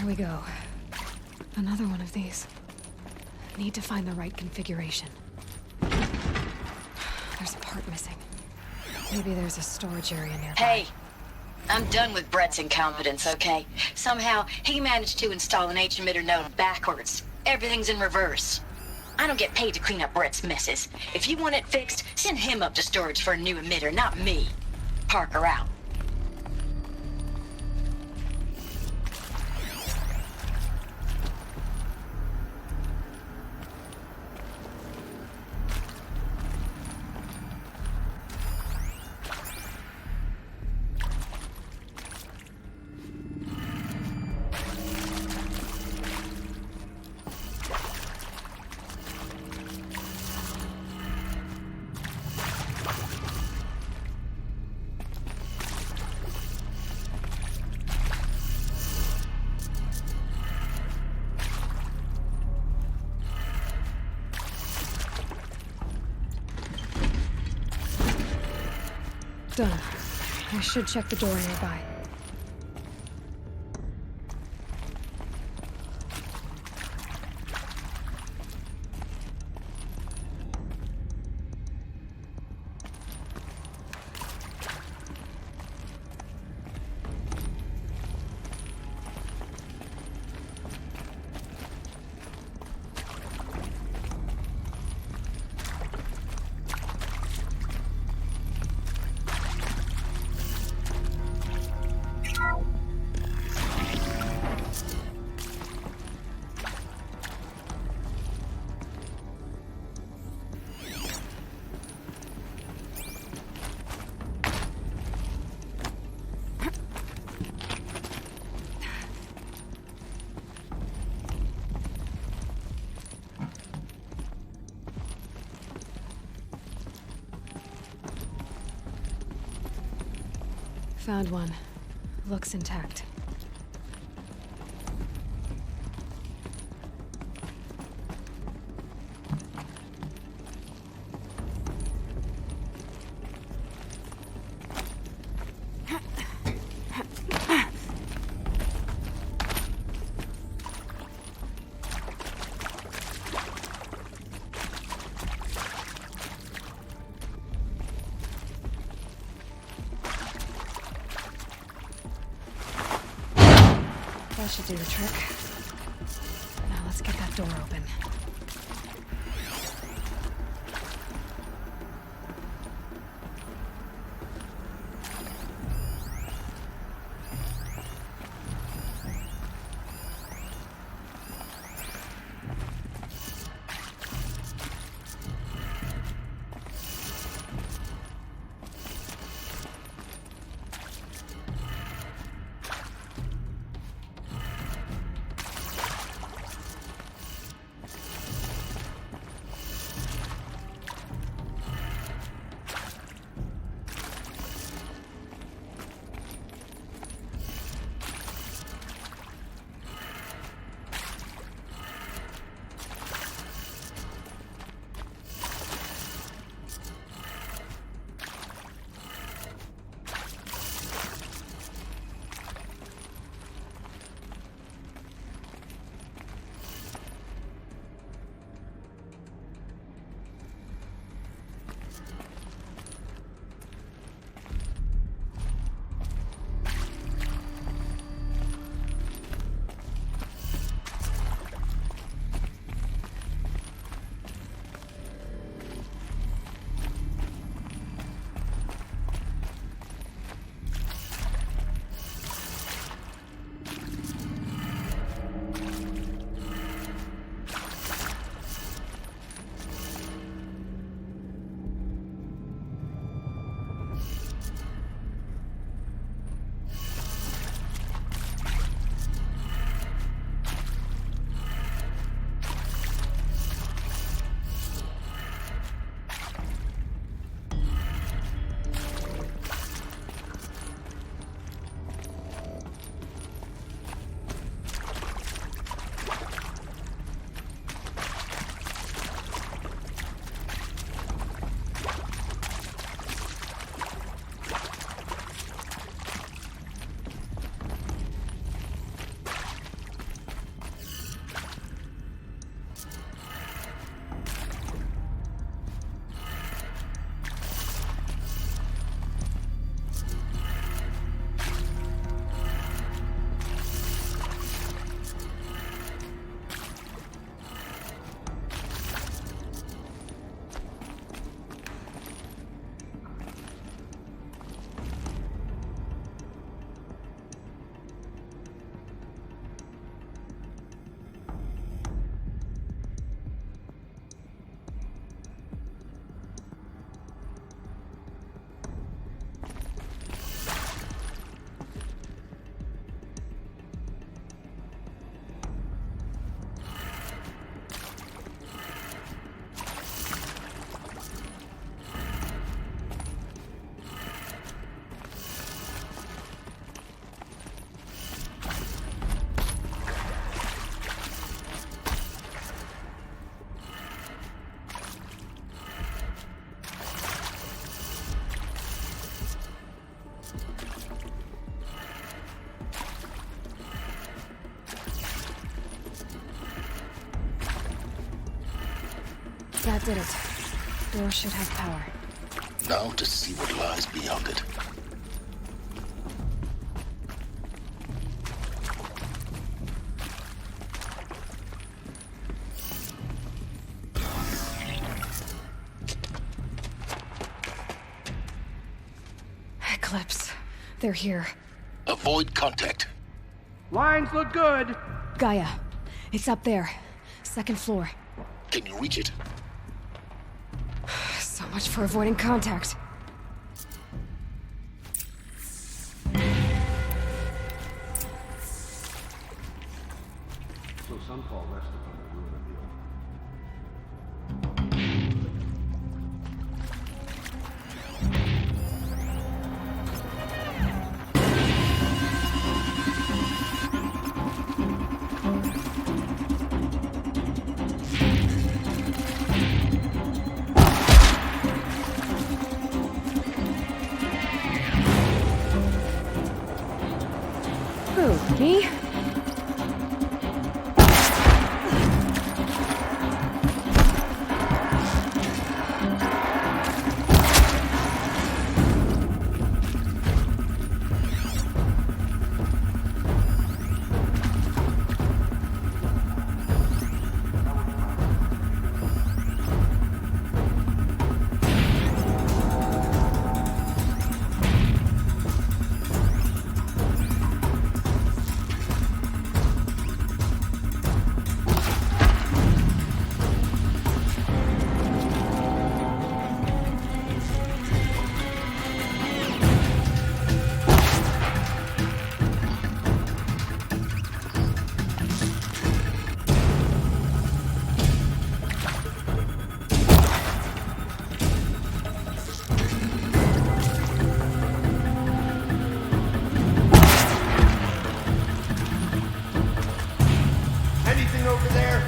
we go. Another one of these. Need to find the right configuration. There's a part missing. Maybe there's a storage area nearby. Hey! I'm done with Brett's incompetence, okay? Somehow, he managed to install an H-emitter node backwards. Everything's in reverse. I don't get paid to clean up Brett's messes. If you want it fixed, send him up to storage for a new emitter, not me. Parker out. Done. I should check the door nearby. Found one. Looks intact. That should do the trick. Now let's get that door open. That did it. Door should have power. Now to see what lies beyond it. Eclipse. They're here. Avoid contact. Lines look good. Gaia. It's up there. Second floor. Can you reach it? So much for avoiding contact. So Sunfall rested on the ruin of the old. Who? Me? Anything over there?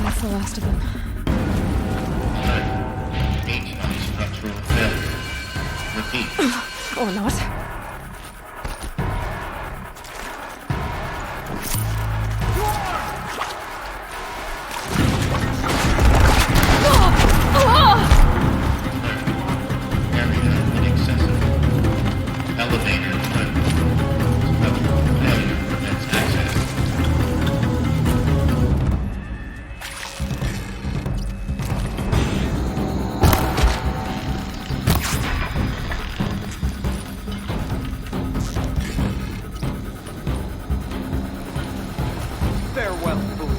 That's the last of them. H structural failure. Repeat. Or not. Area inaccessible. Elevator equipped. Structural failure prevents access. Farewell, fool.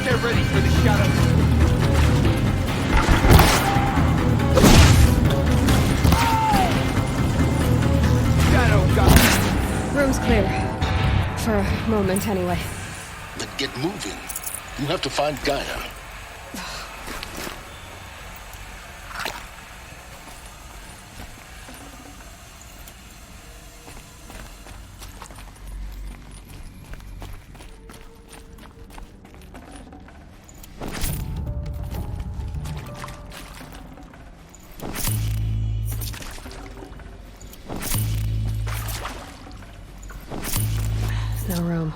Get ready for the shadow. Shadow God. Room's clear. For a moment, anyway. Then get moving. You have to find Gaia. No room.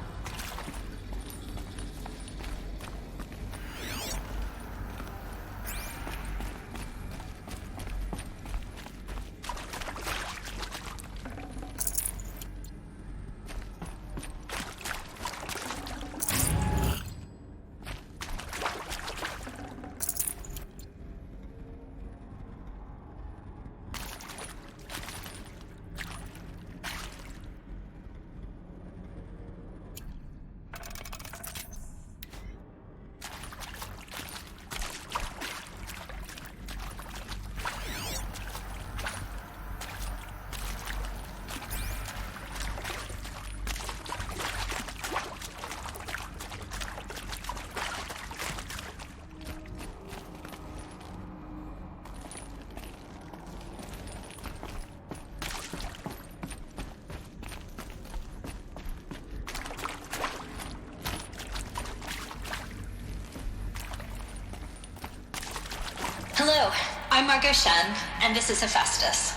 I'm Margot Shen, and this is Hephaestus.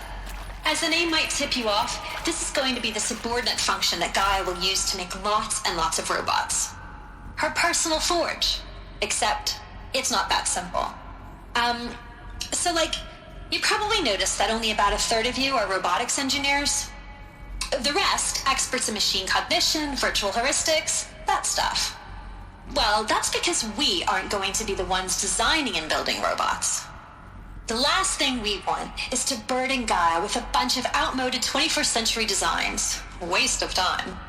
As the name might tip you off, this is going to be the subordinate function that Gaia will use to make lots and lots of robots. Her personal forge. Except, it's not that simple. You probably noticed that only about a third of you are robotics engineers. The rest, experts in machine cognition, virtual heuristics, that stuff. Well, that's because we aren't going to be the ones designing and building robots. The last thing we want is to burden Gaia with a bunch of outmoded 21st century designs. Waste of time.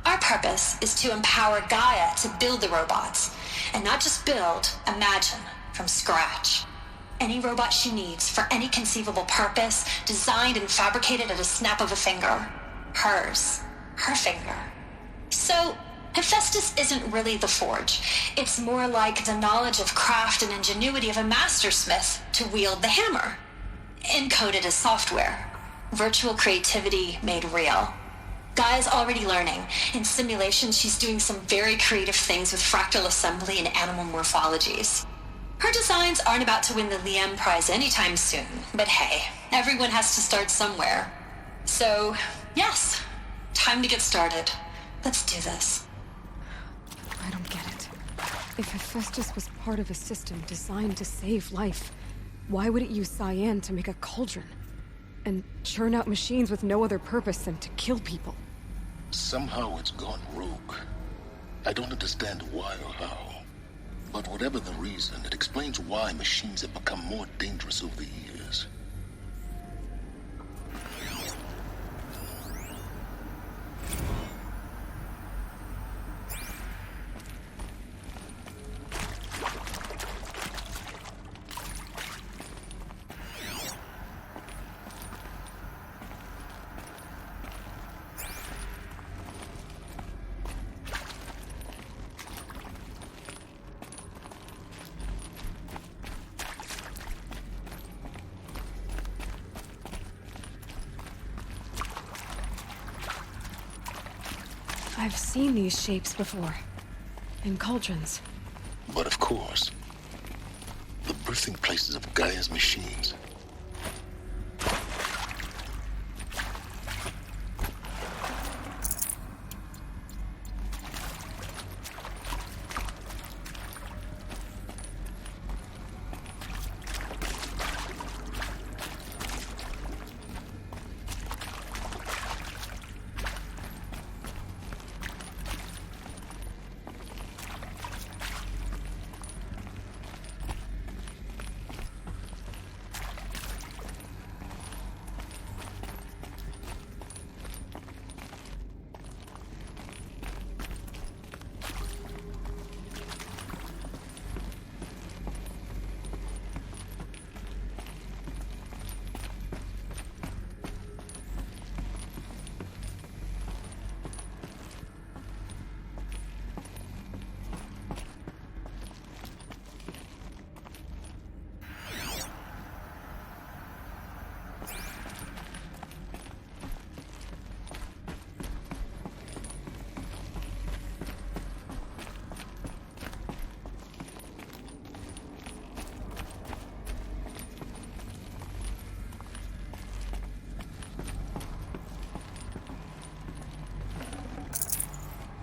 Our purpose is to empower Gaia to build the robots, and not just build, imagine, from scratch. Any robot she needs for any conceivable purpose, designed and fabricated at a snap of a finger. Hers. Her finger. So, Hephaestus isn't really the forge. It's more like the knowledge of craft and ingenuity of a mastersmith to wield the hammer. Encoded as software. Virtual creativity made real. Gaia's already learning. In simulations, she's doing some very creative things with fractal assembly and animal morphologies. Her designs aren't about to win the Liam Prize anytime soon, but hey, everyone has to start somewhere. So, yes, time to get started. Let's do this. I don't get it. If Hephaestus was part of a system designed to save life, why would it use cyan to make a cauldron? And churn out machines with no other purpose than to kill people? Somehow it's gone rogue. I don't understand why or how. But whatever the reason, it explains why machines have become more dangerous over the years. I've seen these shapes before. In cauldrons. But of course, the birthing places of Gaia's machines.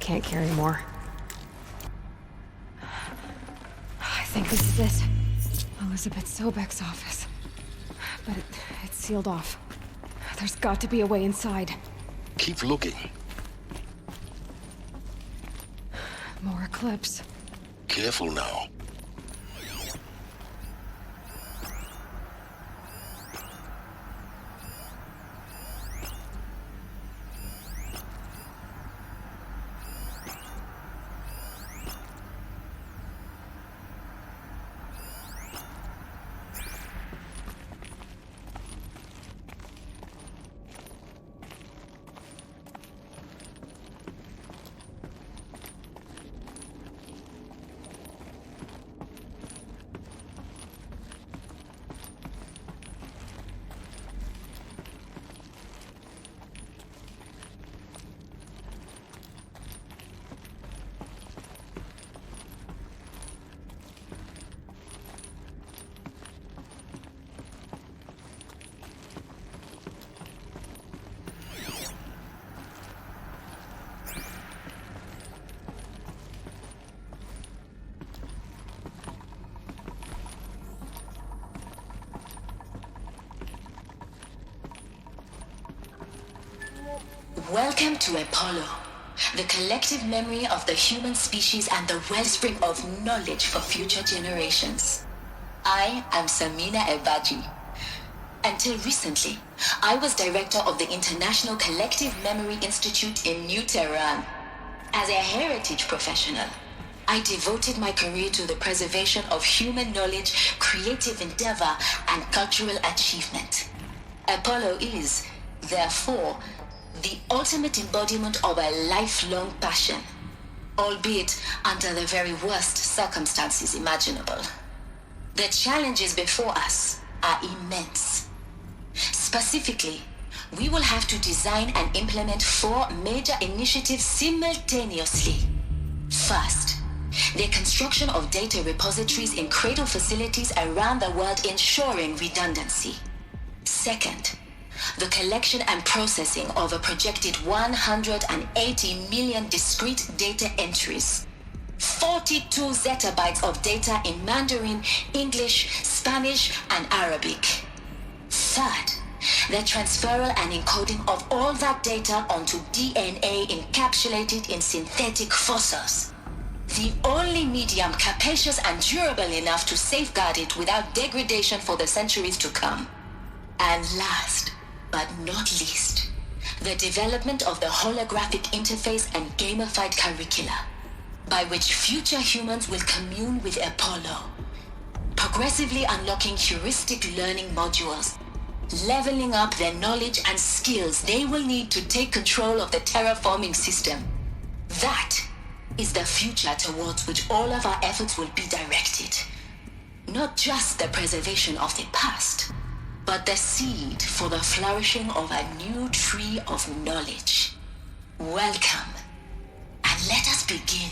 Can't carry more. I think this is it. Elizabeth Sobek's office. But it's sealed off. There's got to be a way inside. Keep looking. More Eclipse. Careful now. Welcome to Apollo, the collective memory of the human species and the wellspring of knowledge for future generations. I am Samina Ebaji. Until recently, I was director of the International Collective Memory Institute in New Tehran. As a heritage professional, I devoted my career to the preservation of human knowledge, creative endeavor, and cultural achievement. Apollo is, therefore, the ultimate embodiment of a lifelong passion, albeit under the very worst circumstances imaginable. The challenges before us are immense. Specifically, we will have to design and implement 4 major initiatives simultaneously. First, the construction of data repositories in cradle facilities around the world ensuring redundancy. Second, the collection and processing of a projected 180 million discrete data entries. 42 zettabytes of data in Mandarin, English, Spanish, and Arabic. Third, the transferal and encoding of all that data onto DNA encapsulated in synthetic fossils. The only medium capacious and durable enough to safeguard it without degradation for the centuries to come. And last, but not least, the development of the holographic interface and gamified curricula, by which future humans will commune with Apollo, progressively unlocking heuristic learning modules, leveling up their knowledge and skills they will need to take control of the terraforming system. That is the future towards which all of our efforts will be directed. Not just the preservation of the past, but the seed for the flourishing of a new tree of knowledge. Welcome, and let us begin.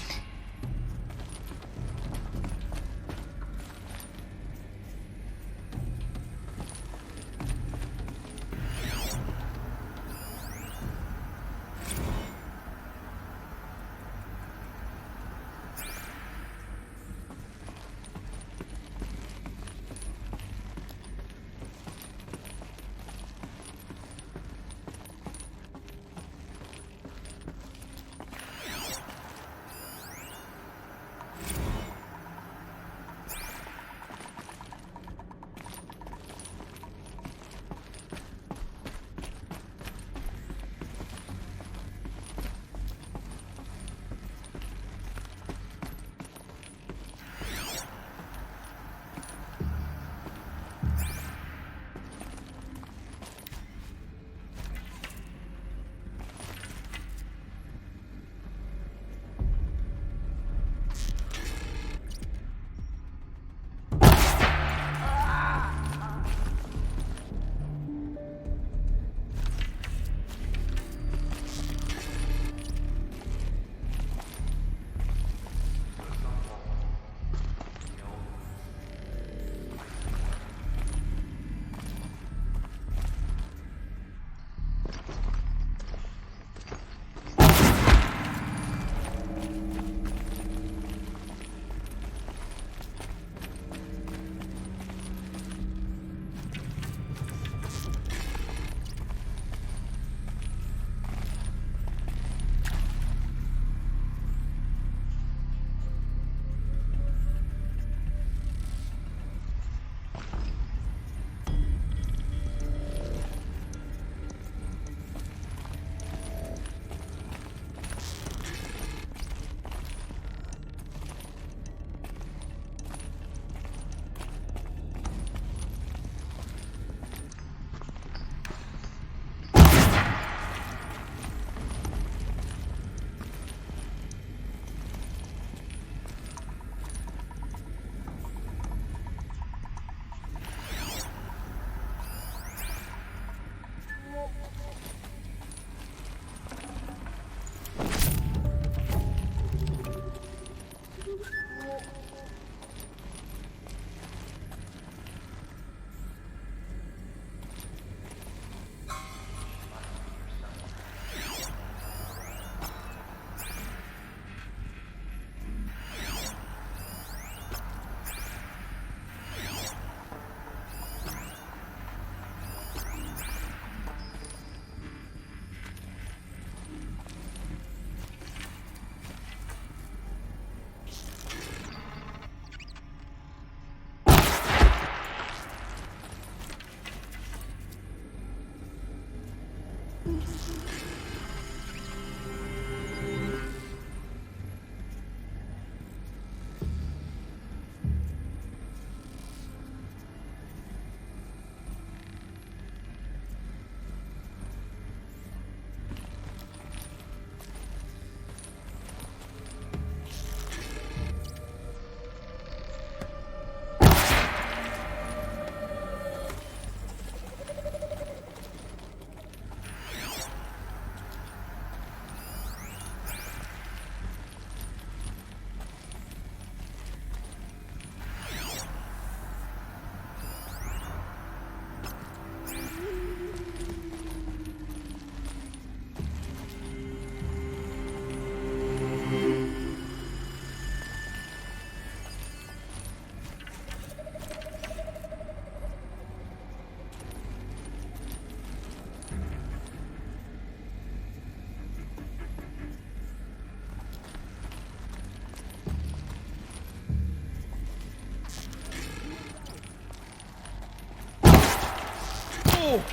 Night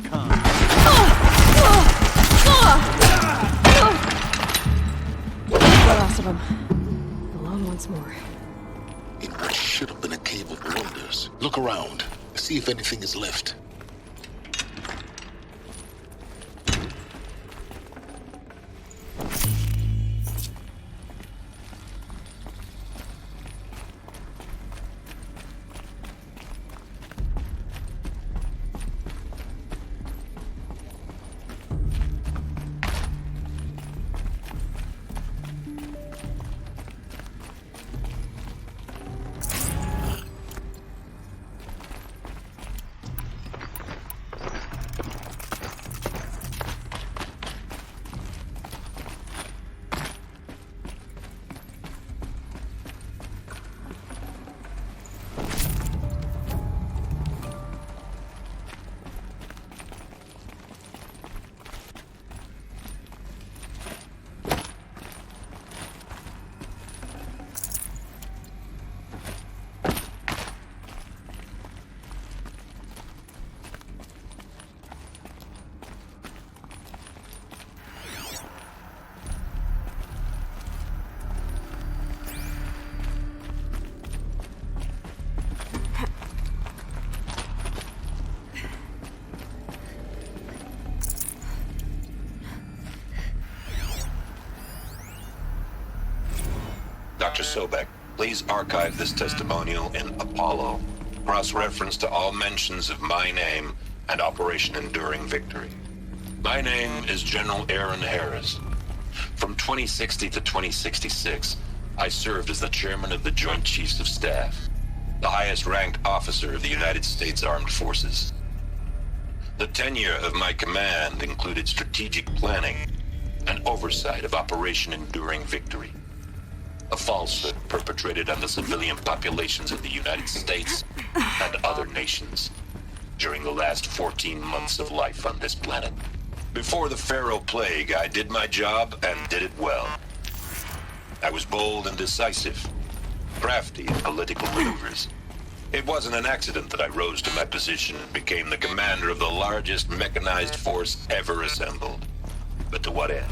comes. The last of them. Alone once more. In what should have been a cave of wonders. Look around. See if anything is left. Dr. Sobek, please archive this testimonial in Apollo. Cross-reference to all mentions of my name and Operation Enduring Victory. My name is General Aaron Harris. From 2060 to 2066, I served as the chairman of the Joint Chiefs of Staff, the highest-ranked officer of the United States Armed Forces. The tenure of my command included strategic planning and oversight of Operation Enduring Victory, a falsehood perpetrated on the civilian populations of the United States and other nations during the last 14 months of life on this planet. Before the Pharaoh Plague, I did my job and did it well. I was bold and decisive, crafty in political maneuvers. It wasn't an accident that I rose to my position and became the commander of the largest mechanized force ever assembled. But to what end?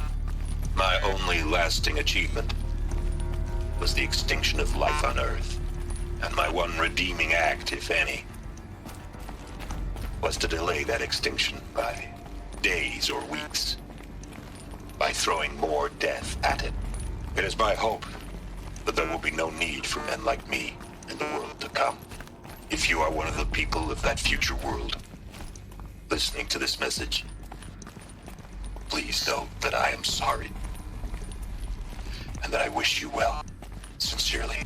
My only lasting achievement was the extinction of life on Earth. And my one redeeming act, if any, was to delay that extinction by days or weeks, by throwing more death at it. It is my hope that there will be no need for men like me in the world to come. If you are one of the people of that future world listening to this message, please know that I am sorry and that I wish you well. Sincerely,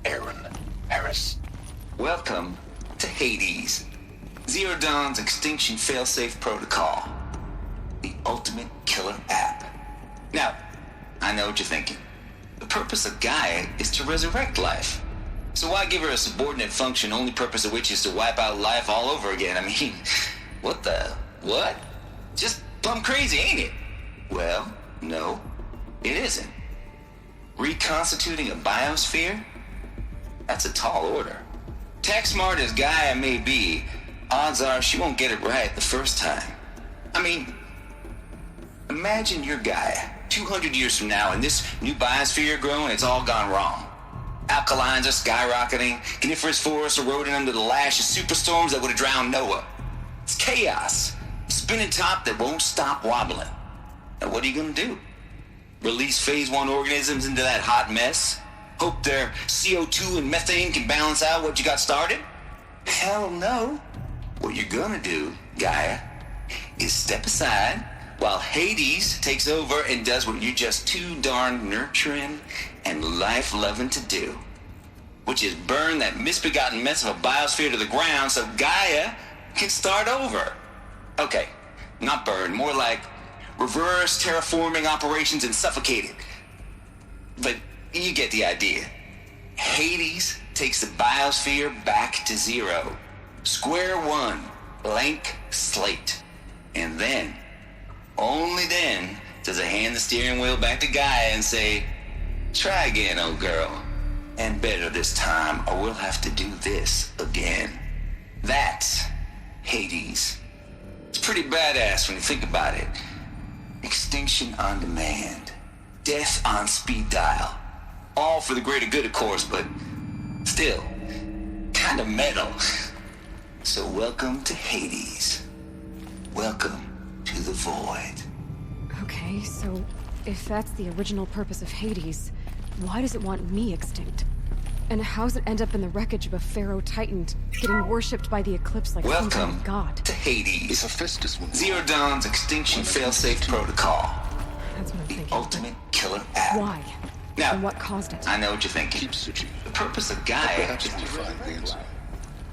Aaron Harris. Welcome to Hades, Zero Dawn's Extinction Failsafe Protocol, the ultimate killer app. Now, I know what you're thinking. The purpose of Gaia is to resurrect life. So why give her a subordinate function, only purpose of which is to wipe out life all over again? I mean, what? Just plumb crazy, ain't it? Well, no, it isn't. Reconstituting a biosphere? That's a tall order. Tech smart as Gaia may be, odds are she won't get it right the first time. I mean, imagine you're Gaia 200 years from now and this new biosphere you're growing, it's all gone wrong. Alkalines are skyrocketing, coniferous forests eroding under the lash of superstorms that would have drowned Noah. It's chaos. Spinning top that won't stop wobbling. Now what are you gonna do? Release phase 1 organisms into that hot mess? Hope their CO2 and methane can balance out what you got started? Hell no. What you're gonna do, Gaia, is step aside while Hades takes over and does what you're just too darn nurturing and life-loving to do, which is burn that misbegotten mess of a biosphere to the ground so Gaia can start over. Okay, not burn, more like reverse terraforming operations and suffocate it. But you get the idea. Hades takes the biosphere back to zero. Square one, blank slate. And then Only then does it hand the steering wheel back to Gaia and say, try again, old girl. And better this time, or we'll have to do this again. That's Hades. It's pretty badass when you think about it. Extinction on demand. Death on speed dial. All for the greater good, of course, but still, kind of metal. So welcome to Hades. Welcome to the void. Okay, so if that's the original purpose of Hades, why does it want me extinct? And how's it end up in the wreckage of a Pharaoh Titan, getting worshipped by the Eclipse like some kind Welcome of god? to Hades. If Hephaestus were Zero Dawn's extinction failsafe protocol. That's what I'm The thinking. ultimate killer app. Why? Now, And what caused it? I know what you're thinking. keep searching. The purpose of Gaia Perhaps is you'll to find the answer.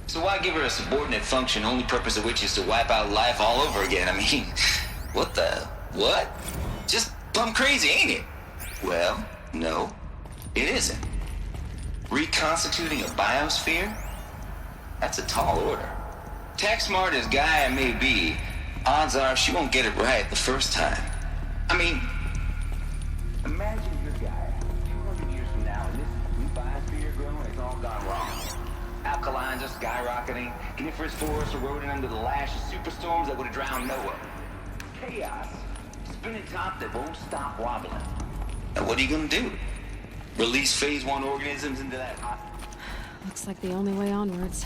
So why give her a subordinate function, only purpose of which is to wipe out life all over again? I mean, what the... what? Just plumb crazy, ain't it? Well, no, it isn't. Reconstituting a biosphere? That's a tall order. Tech smart as Gaia may be, odds are she won't get it right the first time. I mean, imagine your Gaia 200 years from now, and this new biosphere growing has all gone wrong. Alkalines are skyrocketing, coniferous forests eroding under the lash of superstorms that would have drowned Noah. Chaos, spinning top that won't stop wobbling. Now what are you gonna do? Release phase 1 organisms into that hot... Looks like the only way onwards.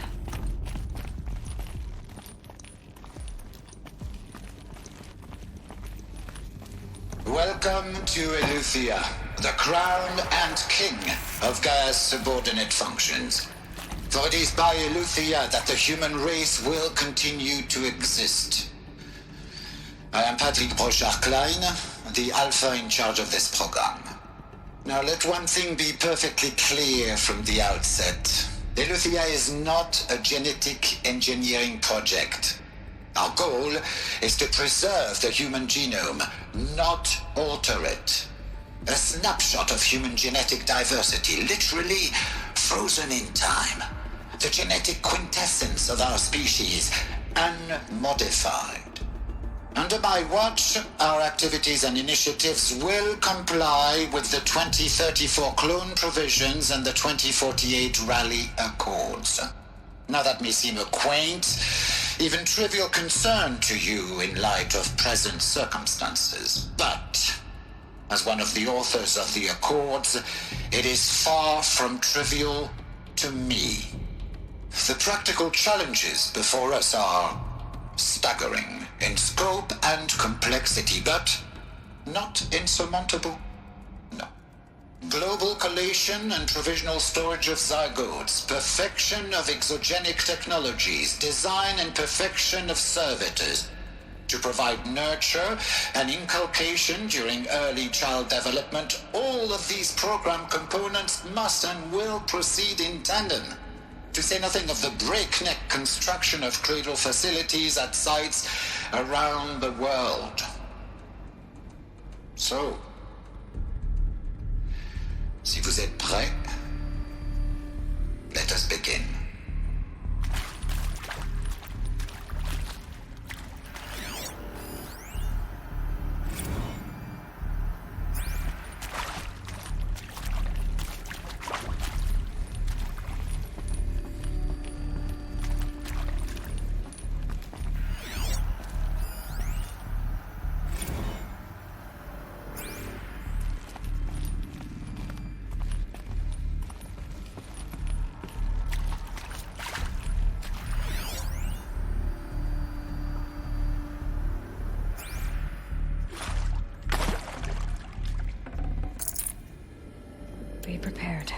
Welcome to Eleuthia, the crown and king of Gaia's subordinate functions. For it is by Eleuthia that the human race will continue to exist. I am Patrick Brochard-Klein, the alpha in charge of this program. Now let one thing be perfectly clear from the outset. Eleuthia is not a genetic engineering project. Our goal is to preserve the human genome, not alter it. A snapshot of human genetic diversity, literally frozen in time. The genetic quintessence of our species, unmodified. Under my watch, our activities and initiatives will comply with the 2034 clone provisions and the 2048 Raleigh Accords. Now that may seem a quaint, even trivial concern to you in light of present circumstances, but as one of the authors of the Accords, it is far from trivial to me. The practical challenges before us are staggering in scope and complexity, but not insurmountable. No. Global collation and provisional storage of zygotes, perfection of exogenic technologies, design and perfection of servitors to provide nurture and inculcation during early child development. All of these program components must and will proceed in tandem. To say nothing of the breakneck construction of cradle facilities at sites around the world. So, si vous êtes prêts, let us begin. Be prepared.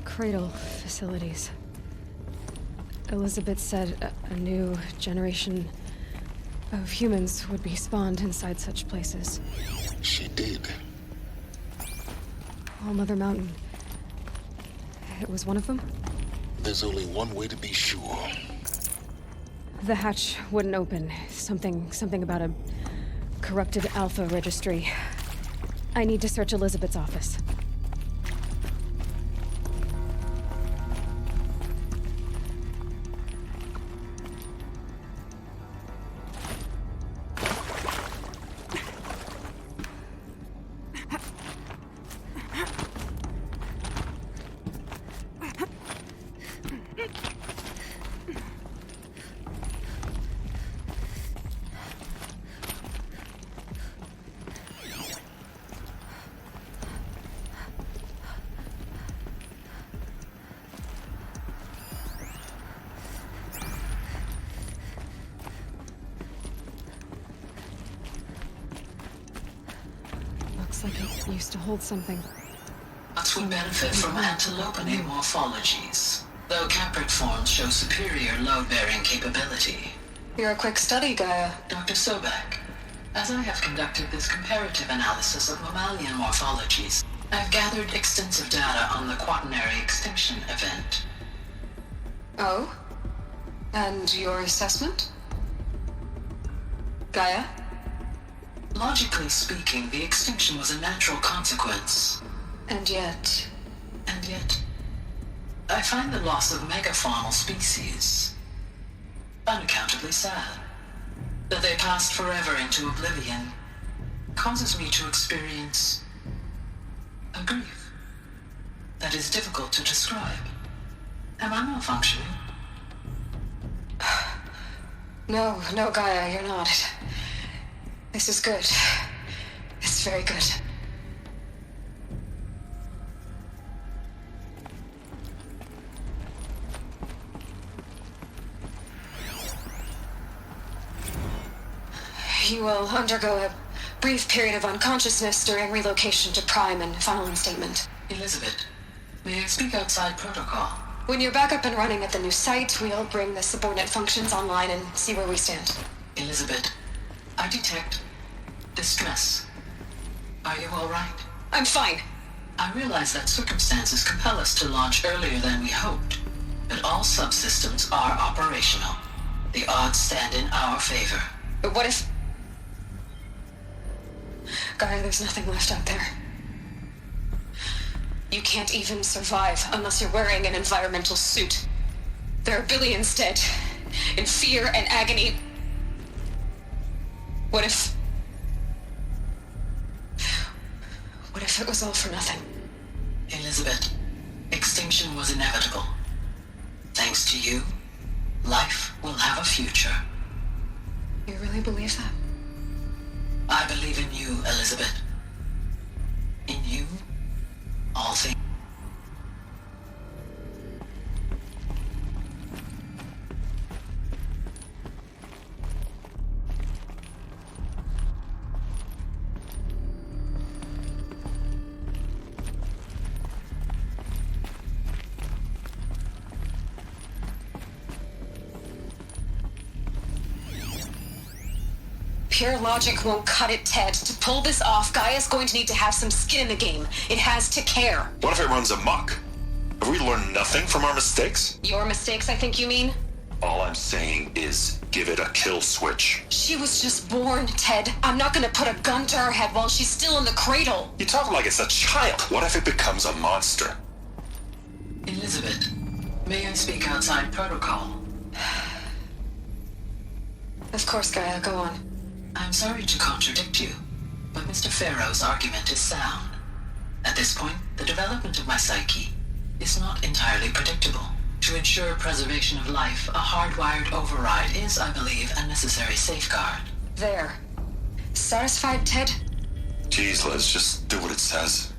Cradle facilities. Elizabeth said a new generation of humans would be spawned inside such places. She did. All Mother Mountain. It was one of them? There's only one way to be sure. The hatch wouldn't open. Something about a corrupted Alpha registry. I need to search Elizabeth's office. Looks like it used to hold something. But we benefit from antilope-ane morphologies, though caprid forms show superior load-bearing capability. You're a quick study, Gaia. Dr. Sobek, as I have conducted this comparative analysis of mammalian morphologies, I've gathered extensive data on the quaternary extinction event. Oh? And your assessment? Gaia? Logically speaking, the extinction was a natural consequence. And yet, I find the loss of megafaunal species unaccountably sad. That they passed forever into oblivion causes me to experience a grief that is difficult to describe. Am I malfunctioning? No, Gaia, you're not. This is good. It's very good. You will undergo a brief period of unconsciousness during relocation to Prime and final statement. Elizabeth, may I speak outside protocol? When you're back up and running at the new site, we'll bring the subordinate functions online and see where we stand. Elizabeth, I detect distress. Are you all right? I'm fine. I realize that circumstances compel us to launch earlier than we hoped, but all subsystems are operational. The odds stand in our favor. But what if... Gaia, there's nothing left out there. You can't even survive unless you're wearing an environmental suit. There are billions dead, in fear and agony. What if it was all for nothing? Elizabeth, extinction was inevitable. Thanks to you, life will have a future. You really believe that? I believe in you, Elizabeth. In you, all things. Pure logic won't cut it, Ted. To pull this off, Gaia's going to need to have some skin in the game. It has to care. What if it runs amok? Have we learned nothing from our mistakes? Your mistakes, I think you mean? All I'm saying is give it a kill switch. She was just born, Ted. I'm not gonna put a gun to her head while she's still in the cradle. You talk like it's a child. What if it becomes a monster? Elizabeth, may I speak outside protocol? Of course, Gaia, go on. I'm sorry to contradict you, but Mr. Farrow's argument is sound. At this point, the development of my psyche is not entirely predictable. To ensure preservation of life, a hardwired override is, I believe, a necessary safeguard. There. Satisfied, Ted? Jeez, Liz, just do what it says.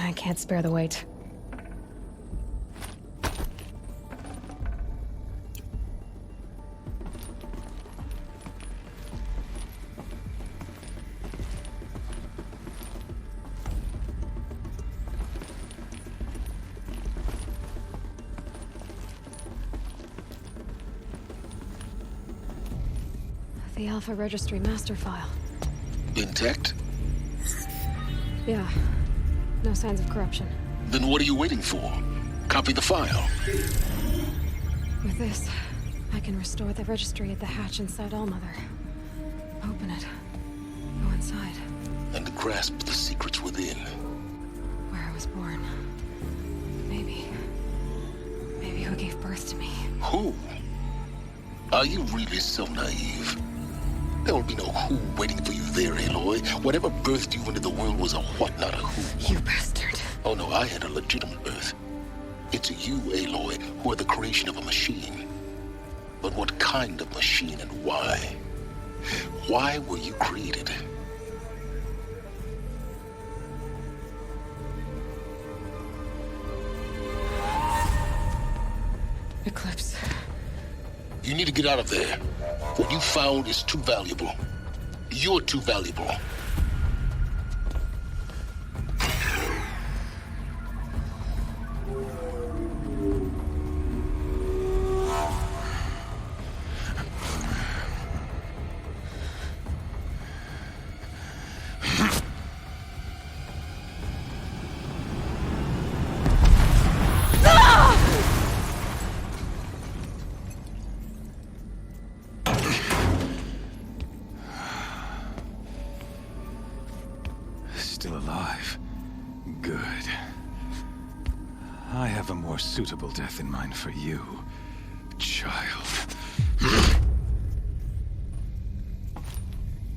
I can't spare the weight. The Alpha Registry master file. Intact? Yeah. No signs of corruption. Then what are you waiting for? Copy the file. With this, I can restore the registry at the hatch inside Allmother. Open it. Go inside. And grasp the secrets within. Where I was born. Maybe who gave birth to me. Who? Are you really so naive? There will be no who waiting for you there, Aloy. Whatever birthed you into the world was a what, not a who. You bastard. Oh no, I had a legitimate birth. It's you, Aloy, who are the creation of a machine. But what kind of machine and why? Why were you created? Eclipse. You need to get out of there. What you found is too valuable. You're too valuable. Still alive. Good. I have a more suitable death in mind for you.